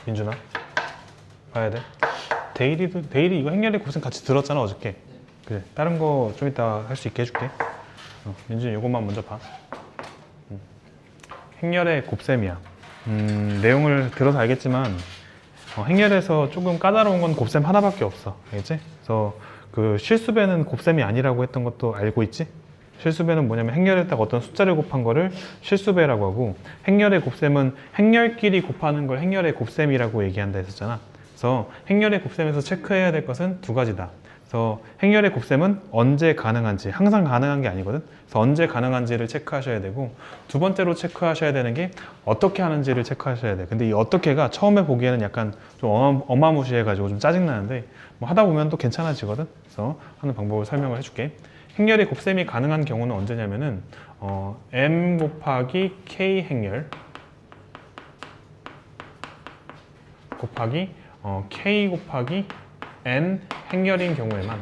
민준아 봐야 돼. 데일이 이거 행렬의 곱셈 같이 들었잖아 어저께. 그래 다른 거 좀 이따 할 수 있게 해줄게. 민준이 이것만 먼저 봐. 행렬의 곱셈이야. 내용을 들어서 알겠지만 행렬에서 조금 까다로운 건 곱셈 하나밖에 없어. 알겠지? 그래서 그 실수배는 곱셈이 아니라고 했던 것도 알고 있지? 실수배는 뭐냐면 행렬에 딱 어떤 숫자를 곱한 거를 실수배라고 하고, 행렬의 곱셈은 행렬끼리 곱하는 걸 행렬의 곱셈이라고 얘기한다 했었잖아. 그래서 행렬의 곱셈에서 체크해야 될 것은 두 가지다. 그래서 행렬의 곱셈은 언제 가능한지, 항상 가능한 게 아니거든. 그래서 언제 가능한지를 체크하셔야 되고, 두 번째로 체크하셔야 되는 게 어떻게 하는지를 체크하셔야 돼. 근데 이 어떻게가 처음에 보기에는 약간 좀 어마무시해가지고 좀 짜증나는데 뭐 하다 보면 또 괜찮아지거든. 그래서 하는 방법을 설명을 해줄게. 행렬의 곱셈이 가능한 경우는 언제냐면은 m 곱하기 k 행렬 곱하기 k 곱하기 n 행렬인 경우에만,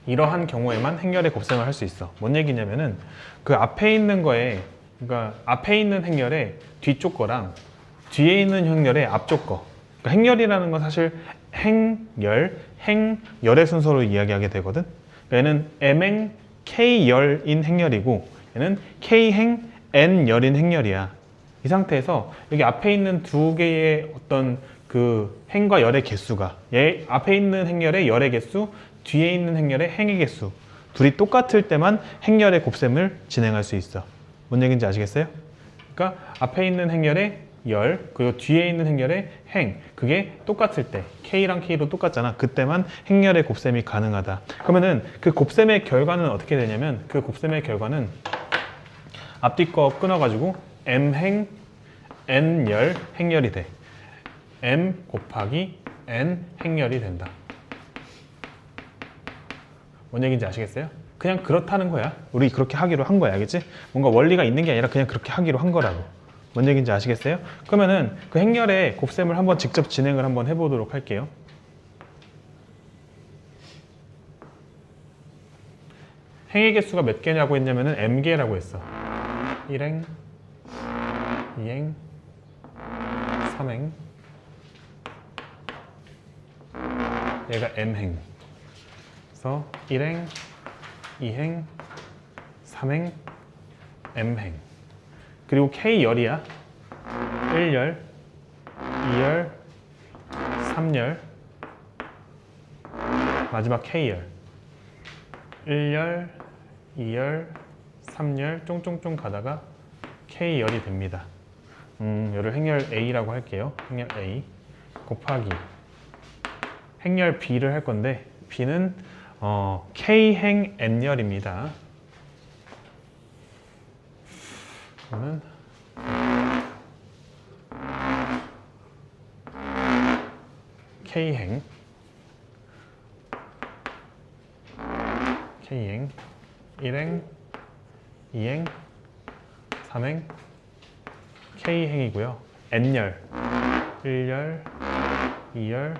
이러한 경우에만 행렬의 곱셈을 할 수 있어. 뭔 얘기냐면은 그 앞에 있는 거에, 그러니까 앞에 있는 행렬의 뒤쪽 거랑 뒤에 있는 행렬의 앞쪽 거, 그러니까 행렬이라는 건 사실 행열의 순서로 이야기하게 되거든. 얘는 m행 k열인 행렬이고 얘는 k행 n열인 행렬이야. 이 상태에서 여기 앞에 있는 두 개의 어떤 그 행과 열의 개수가, 얘 앞에 있는 행렬의 열의 개수, 뒤에 있는 행렬의 행의 개수, 둘이 똑같을 때만 행렬의 곱셈을 진행할 수 있어. 뭔 얘기인지 아시겠어요? 그러니까 앞에 있는 행렬의 열, 그리고 뒤에 있는 행렬의 행, 그게 똑같을 때, K랑 K로 똑같잖아. 그때만 행렬의 곱셈이 가능하다. 그러면은 그 곱셈의 결과는 어떻게 되냐면, 그 곱셈의 결과는 앞뒤 거 끊어가지고 M행 N열 행렬이 돼. M 곱하기 N 행렬이 된다. 뭔 얘기인지 아시겠어요? 그냥 그렇다는 거야. 우리 그렇게 하기로 한 거야. 알겠지? 뭔가 원리가 있는 게 아니라 그냥 그렇게 하기로 한 거라고. 뭔 얘기인지 아시겠어요? 그러면은 그 행렬의 곱셈을 한번 직접 진행을 한번 해보도록 할게요. 행의 개수가 몇 개냐고 했냐면은 m개라고 했어. 1행, 2행, 3행. 얘가 m행. 그래서 1행, 2행, 3행, m행. 그리고 K열이야. 1열, 2열, 3열, 마지막 K열. 1열, 2열, 3열 쫑쫑쫑 가다가 K열이 됩니다. 얘를 행렬 A라고 할게요. 행렬 A 곱하기 행렬 B를 할 건데, B는 K행 N열입니다. 그러면 K행 1행, 2행, 3행 K행이고요. N열 1열, 2열,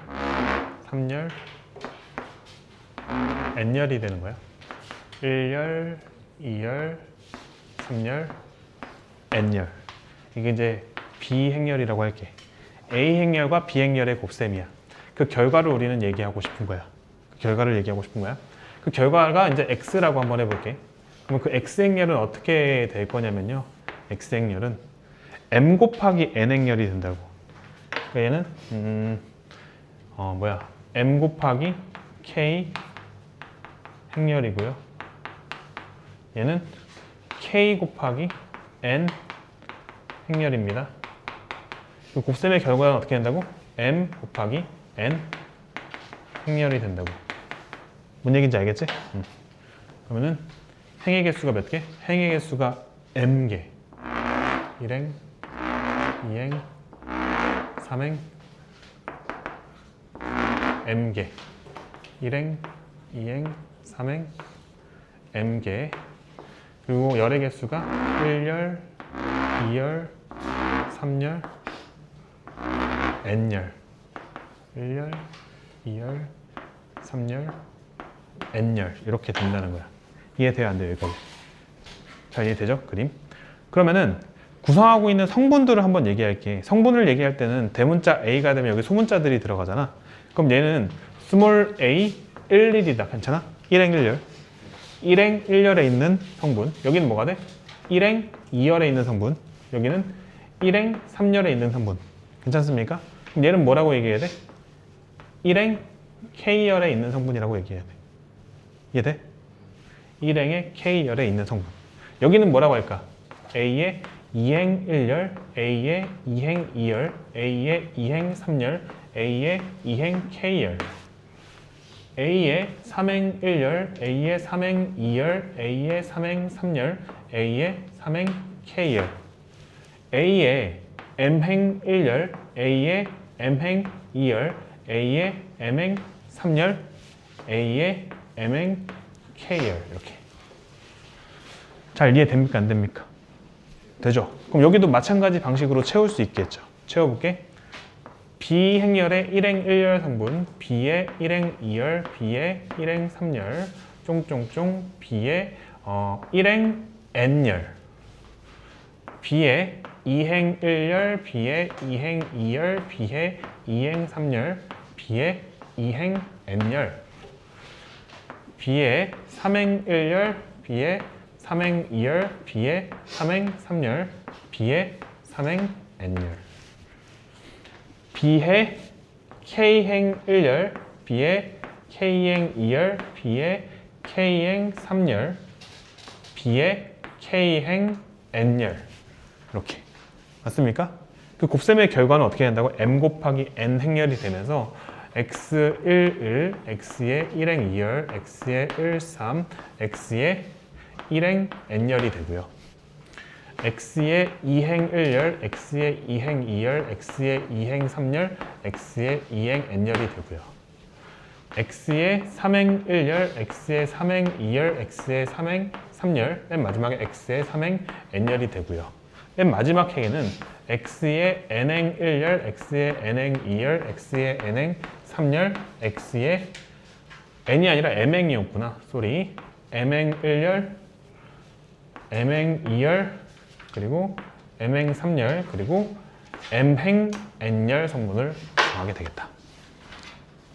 3열 N열이 되는 거야. 1열, 2열, 3열 N열. 이게 이제 B행렬이라고 할게. A행렬과 B행렬의 곱셈이야. 그 결과를 우리는 얘기하고 싶은 거야. 그 결과를 얘기하고 싶은 거야. 그 결과가 이제 X라고 한번 해볼게. 그러면 그 X행렬은 어떻게 될 거냐면요. X행렬은 M 곱하기 N행렬이 된다고. 그러니까 얘는 M 곱하기 K 행렬이고요. 얘는 K 곱하기 N 행렬입니다. 그 곱셈의 결과는 어떻게 된다고? M 곱하기 N 행렬이 된다고. 뭔 얘기인지 알겠지? 그러면은 행의 개수가 몇 개? 행의 개수가 M개. 1행, 2행, 3행, M개. 1행, 2행, 3행, M개. 그리고 열의 개수가 1열, 2열, 3열, N열. 1열, 2열, 3열, N열. 이렇게 된다는 거야. 이해돼요? 안 돼요? 여기까지. 잘 이해되죠? 그림? 그러면은 구성하고 있는 성분들을 한번 얘기할게. 성분을 얘기할 때는 대문자 A가 되면 여기 소문자들이 들어가잖아. 그럼 얘는 스몰 a 11이다. 괜찮아? 1행 1열. 1행 1열에 있는 성분. 여기는 뭐가 돼? 1행 2열에 있는 성분. 여기는 1행 3열에 있는 성분. 괜찮습니까? 그럼 얘는 뭐라고 얘기해야 돼? 1행 K열에 있는 성분이라고 얘기해야 돼. 이해돼? 1행의 K열에 있는 성분. 여기는 뭐라고 할까? A의 2행 1열, A의 2행 2열, A의 2행 3열, A의 2행 K열, A의 3행 1열, A의 3행 2열, A의 3행 3열, A의 3행 K열, A의 M행 1열, A의 M행 2열, A의 M행 3열, A의 M행 K열. 이렇게. 잘 이해됩니까? 안 됩니까? 되죠? 그럼 여기도 마찬가지 방식으로 채울 수 있겠죠. 채워볼게. B행열의 1행 1열 성분, B의 1행 2열, B의 1행 3열, 쫑쫑쫑, B의 1행 N열, B의 2행 1열, B의 2행 2열, B의 2행 3열, B의 2행 N열, B의 3행 1열, B의 3행 2열, B의 3행 3열, B의 3행 N열, B의 K행 1열, B의 K행 2열, B의 K행 3열, B의 K행 N열. 이렇게. 맞습니까? 그 곱셈의 결과는 어떻게 된다고? M 곱하기 N 행열이 되면서 X1, 1, X의 1행 2열, X의 1, 3, X의 1행 N열이 되고요. X의 2행 1열, X의 2행 2열, X의 2행 3열, X의 2행 N열이 되고요. X의 3행 1열, X의 3행 2열, X의 3행 3열, 맨 마지막에 X의 3행 N열이 되고요. 맨 마지막 행에는 X의 N행 1열, X의 N행 2열, X의 N행 3열, X의 N이 아니라 M행이었구나. 쏘리. M행 1열, M행 2열, 그리고 M행 3열, 그리고 M행 N열 성분을 정하게 되겠다.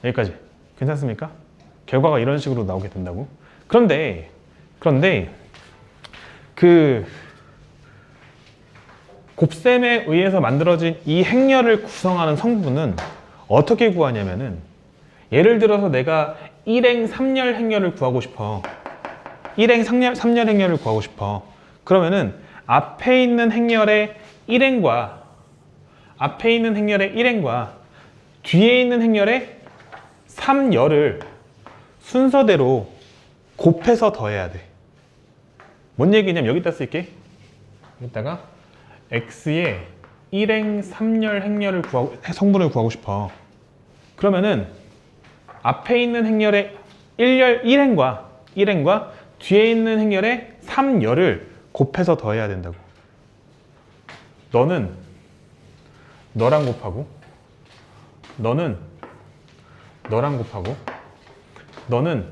여기까지. 괜찮습니까? 결과가 이런 식으로 나오게 된다고. 그런데 그 곱셈에 의해서 만들어진 이 행렬을 구성하는 성분은 어떻게 구하냐면은, 예를 들어서 내가 1행 3열 행렬을 구하고 싶어. 1행 3열 행렬을 구하고 싶어. 그러면은 앞에 있는 행렬의 1행과 뒤에 있는 행렬의 3열을 순서대로 곱해서 더해야 돼. 뭔 얘기냐면 여기다 쓸게. 여기다가 X의 1행 3열 행렬을 성분을 구하고 싶어. 그러면은 앞에 있는 행렬의 1행과 뒤에 있는 행렬의 3열을 곱해서 더해야 된다고. 너는 너랑 곱하고, 너는 너랑 곱하고, 너는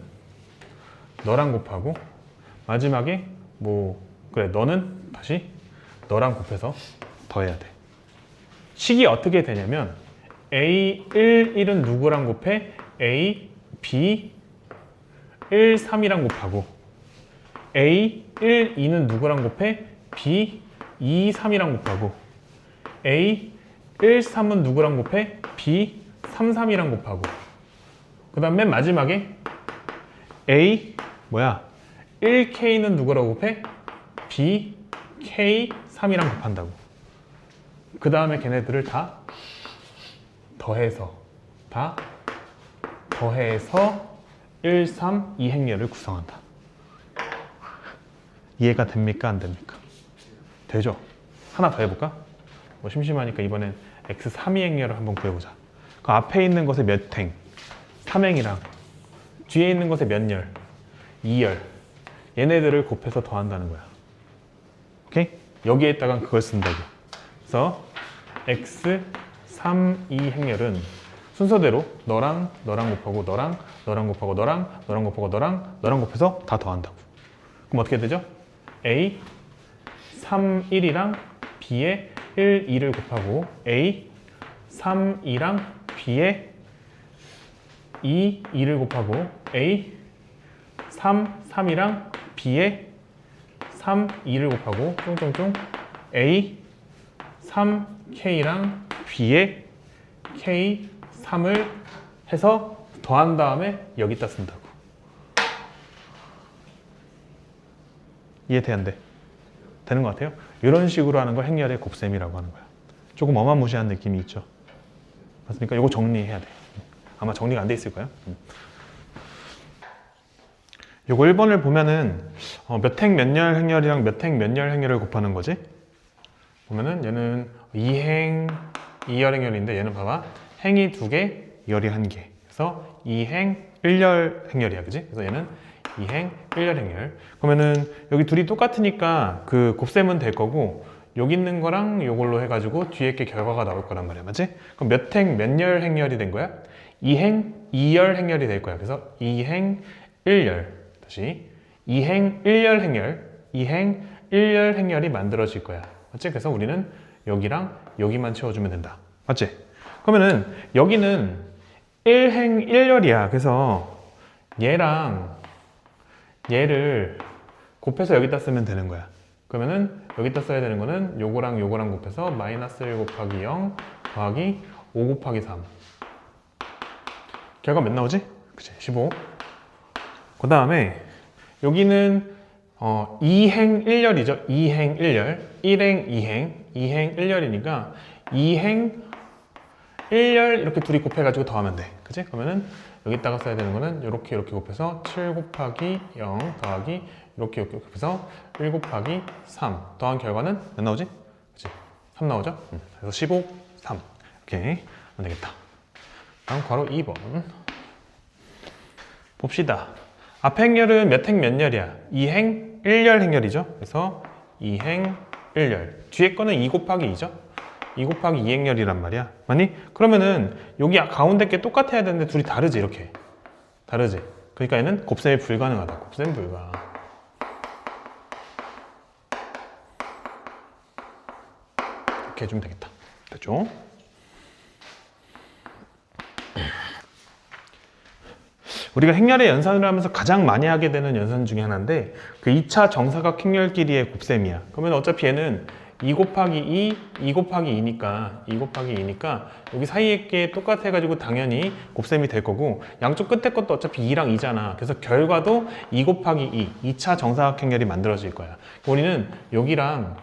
너랑 곱하고, 마지막에 너는 다시 너랑 곱해서 더해야 돼. 식이 어떻게 되냐면 A1, 1은 누구랑 곱해? A, B, 1, 3이랑 곱하고, A, 1, 2는 누구랑 곱해? B, 2, 3이랑 곱하고, A, 1, 3은 누구랑 곱해? B, 3, 3이랑 곱하고, 그 다음 맨 마지막에 A, 1K는 누구라고 곱해? B, K, 3이랑 곱한다고. 그 다음에 걔네들을 다 더해서 1, 3, 2 행렬을 구성한다. 이해가 됩니까? 안 됩니까? 되죠? 하나 더 해볼까? 심심하니까 이번엔 X 3, 2 행렬을 한번 구해보자. 그 앞에 있는 것의 몇 행, 3행이랑 뒤에 있는 것의 몇 열, 2열, 얘네들을 곱해서 더한다는 거야. 오케이? 여기에다가 그걸 쓴다고. 그래서 X 3, 2 행렬은 순서대로 너랑 곱하고, 너랑 곱하고, 너랑 곱하고, 너랑 곱해서 다 더한다고. 그럼 어떻게 되죠? A 3, 1이랑 B에 1, 2를 곱하고 A 3, 2랑 B에 2, 2를 곱하고 A 3, 3이랑 B에 3, 2를 곱하고 쫑쫑쫑 A 3, K랑 B에 K 3을 해서 더한 다음에 여기다 쓴다고. 이해돼 안 돼? 되는 것 같아요? 이런 식으로 하는 걸 행렬의 곱셈이라고 하는 거야. 조금 어마무시한 느낌이 있죠. 맞습니까? 이거 정리해야 돼. 아마 정리가 안 돼 있을 거야. 요거 1번을 보면은 몇 행 몇 열 행렬이랑 몇 행 몇 열 행렬을 곱하는 거지? 보면은 얘는 2행 2열 행렬인데 얘는 봐봐. 행이 2개, 열이 1개. 그래서 2행 1열 행렬이야. 그지? 그래서 얘는 2행 1열 행렬. 그러면은 여기 둘이 똑같으니까 그 곱셈은 될 거고 여기 있는 거랑 이걸로 해가지고 뒤에 게 결과가 나올 거란 말이야. 맞지? 그럼 몇 행 몇 열 행렬이 된 거야? 2행 2열 행렬이 될 거야. 그래서 2행 1열. 다시 2행 1열 행렬, 2행 1열 행렬이 만들어질 거야. 맞지? 그래서 우리는 여기랑 여기만 채워주면 된다. 맞지? 그러면은 여기는 1행 1열이야. 그래서 얘랑 얘를 곱해서 여기다 쓰면 되는 거야. 그러면은 여기다 써야 되는 거는 요거랑 요거랑 곱해서 마이너스 1 곱하기 0 더하기 5 곱하기 3. 결과 몇 나오지? 그치? 15. 그 다음에 여기는 2행 1열이죠. 2행 1열. 1행 2행. 2행 1열이니까 2행 1열 이렇게 둘이 곱해가지고 더하면 돼. 그치? 그러면은 여기다가 써야 되는 거는 이렇게 곱해서 7 곱하기 0 더하기 이렇게 곱해서 1 곱하기 3 더한 결과는 몇 나오지? 그치? 3 나오죠? 그래서 15, 3 이렇게 하면 되겠다. 다음 괄호 2번 봅시다. 앞 행렬은 몇 행 몇 열이야? 2행 1열 행렬이죠. 그래서 2행 1열. 뒤에 거는 2 곱하기 2죠. 2 곱하기 2행렬이란 말이야. 맞니? 그러면은 여기 가운데 게 똑같아야 되는데 둘이 다르지 이렇게. 다르지? 그러니까 얘는 곱셈이 불가능하다. 곱셈 불가. 이렇게 해주면 되겠다. 됐죠? 우리가 행렬의 연산을 하면서 가장 많이 하게 되는 연산 중에 하나인데 그 2차 정사각 행렬끼리의 곱셈이야. 그러면 어차피 얘는 2 곱하기 2 곱하기 2니까 여기 사이에 게 똑같아가지고 당연히 곱셈이 될 거고 양쪽 끝에 것도 어차피 2랑 2잖아. 그래서 결과도 2 곱하기 2차 정사각 행렬이 만들어질 거야. 우리는 여기랑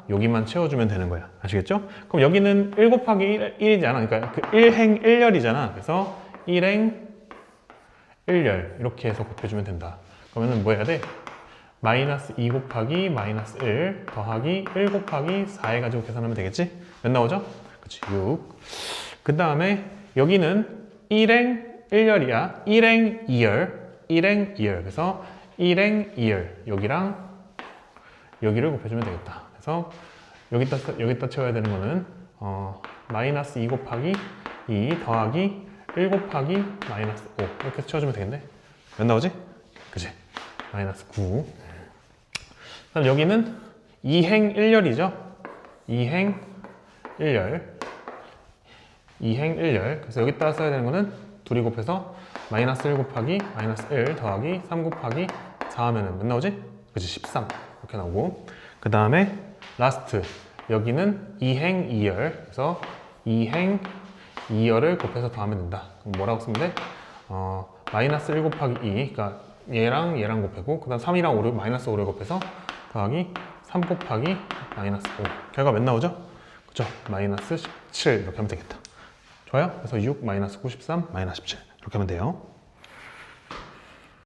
여기만 채워주면 되는 거야. 아시겠죠? 그럼 여기는 1 곱하기 1이잖아. 그러니까 그 1행 1열이잖아. 그래서 1행 1열 이렇게 해서 곱해주면 된다. 그러면은 뭐 해야 돼? 마이너스 2 곱하기 마이너스 1 더하기 1 곱하기 4 해가지고 계산하면 되겠지? 몇 나오죠? 그치, 6. 그 다음에 여기는 1행 1열이야. 1행 2열. 그래서 1행 2열. 여기랑 여기를 곱해주면 되겠다. 그래서 여기다 채워야 되는 거는 마이너스 2 곱하기 2 더하기 1 곱하기 마이너스 5 이렇게 채워주면 되겠네. 몇 나오지? 그치? 마이너스 9. 그럼 여기는 2행 1열이죠? 2행 1열. 그래서 여기다가 써야 되는 거는 둘이 곱해서 마이너스 1 곱하기 마이너스 1 더하기 3 곱하기 4 하면은 몇 나오지? 그치? 13. 이렇게 나오고. 그 다음에 라스트. 여기는 2행 2열. 그래서 2행 2열을 곱해서 더하면 된다. 그럼 뭐라고 쓰면 돼? 마이너스 1 곱하기 2. 그러니까 얘랑 곱하고 그 다음 3이랑 5를 마이너스 5를 곱해서 더하기 3 곱하기 마이너스 5. 결과 몇 나오죠? 그죠? 마이너스 17 이렇게 하면 되겠다. 좋아요? 그래서 6 마이너스 93 마이너스 17 이렇게 하면 돼요.